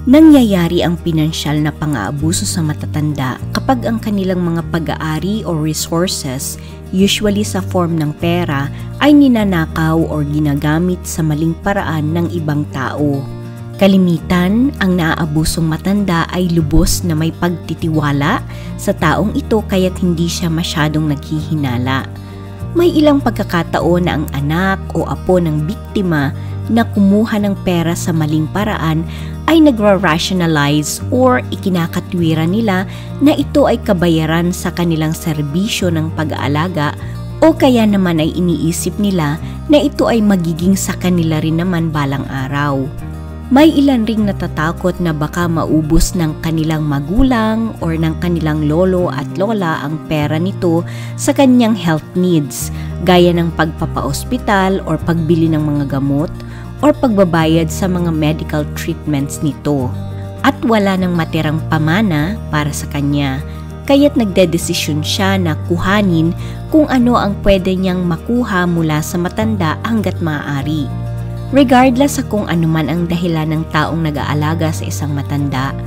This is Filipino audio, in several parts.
Nangyayari ang pinansyal na pang-aabuso sa matatanda kapag ang kanilang mga pag-aari o resources, usually sa form ng pera, ay ninanakaw o ginagamit sa maling paraan ng ibang tao. Kalimitan, ang naaabusong matanda ay lubos na may pagtitiwala sa taong ito kaya't hindi siya masyadong naghihinala. May ilang pagkakataon na ang anak o apo ng biktima na kumuha ng pera sa maling paraan ay nagra-rationalize or ikinakatwiran nila na ito ay kabayaran sa kanilang serbisyo ng pag-aalaga o kaya naman ay iniisip nila na ito ay magiging sa kanila rin naman balang araw. May ilan ring natatakot na baka maubos ng kanilang magulang or ng kanilang lolo at lola ang pera nito sa kanyang health needs, gaya ng pagpapa-ospital or pagbili ng mga gamot or pagbabayad sa mga medical treatments nito. At wala nang matirang pamana para sa kanya, kaya't nagdedesisyon siya na kuhanin kung ano ang pwede niyang makuha mula sa matanda hanggat maaari. Regardless sa kung anuman ang dahilan ng taong nag-aalaga sa isang matanda,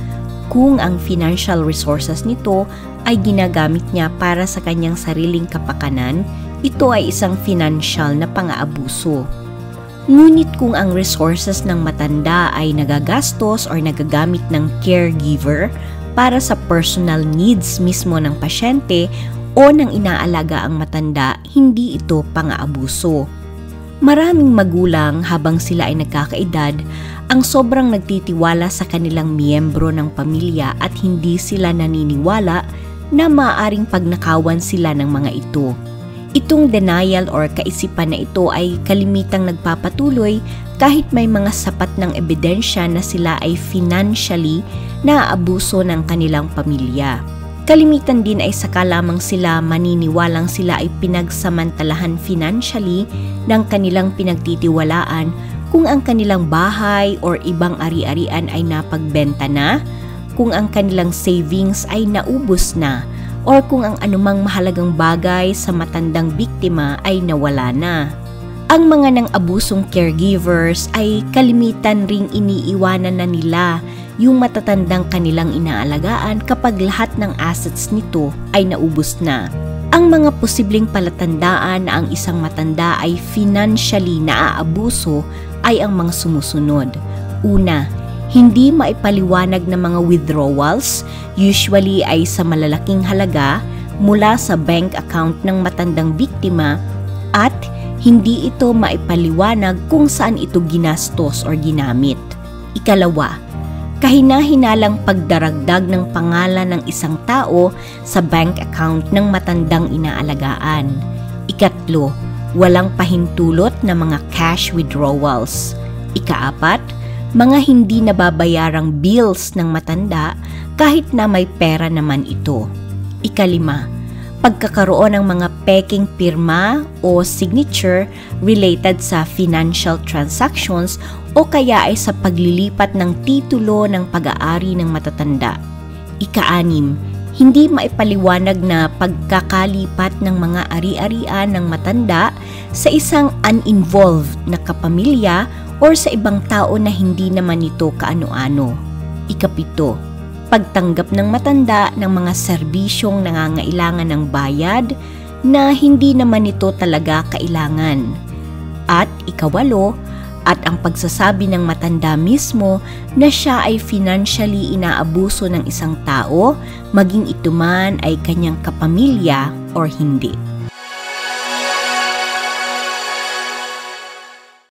kung ang financial resources nito ay ginagamit niya para sa kanyang sariling kapakanan, ito ay isang financial na pang-aabuso. Ngunit kung ang resources ng matanda ay nagagastos or nagagamit ng caregiver para sa personal needs mismo ng pasyente o ng inaalaga ang matanda, hindi ito pang-aabuso. Maraming magulang habang sila ay nagkakaedad ang sobrang nagtitiwala sa kanilang miyembro ng pamilya at hindi sila naniniwala na maaaring pagnakawan sila ng mga ito. Itong denial or kaisipan na ito ay kalimitang nagpapatuloy kahit may mga sapat ng ebidensya na sila ay financially naaabuso ng kanilang pamilya. Kalimitan din ay saka lamang sila maniniwalang sila ay pinagsamantalahan financially ng kanilang pinagtitiwalaan kung ang kanilang bahay or ibang ari-arian ay napagbenta na, kung ang kanilang savings ay naubos na, or kung ang anumang mahalagang bagay sa matandang biktima ay nawala na. Ang mga nang-abusong caregivers ay kalimitan ring iniiwanan na nila yung matatandang kanilang inaalagaan kapag lahat ng assets nito ay naubos na. Ang mga posibleng palatandaan na ang isang matanda ay financially naaabuso ay ang mga sumusunod. Una, hindi maipaliwanag na mga withdrawals, usually ay sa malalaking halaga mula sa bank account ng matandang biktima, at hindi ito maipaliwanag kung saan ito ginastos or ginamit. Ikalawa, kahina-hinalang pagdaragdag ng pangalan ng isang tao sa bank account ng matandang inaalagaan. Ikatlo, walang pahintulot na mga cash withdrawals. Ikaapat, mga hindi nababayarang bills ng matanda kahit na may pera naman ito. Ikalima, pagkakaroon ng mga peking pirma o signature related sa financial transactions o kaya ay sa paglilipat ng titulo ng pag-aari ng matatanda. Ika-anim, hindi maipaliwanag na pagkakalipat ng mga ari-arian ng matanda sa isang uninvolved na kapamilya or sa ibang tao na hindi naman ito kaano-ano. Ikapito, pagtanggap ng matanda ng mga serbisyong nangangailangan ng bayad na hindi naman ito talaga kailangan. At ikawalo, at ang pagsasabi ng matanda mismo na siya ay financially inaabuso ng isang tao, maging ito man ay kanyang kapamilya or hindi.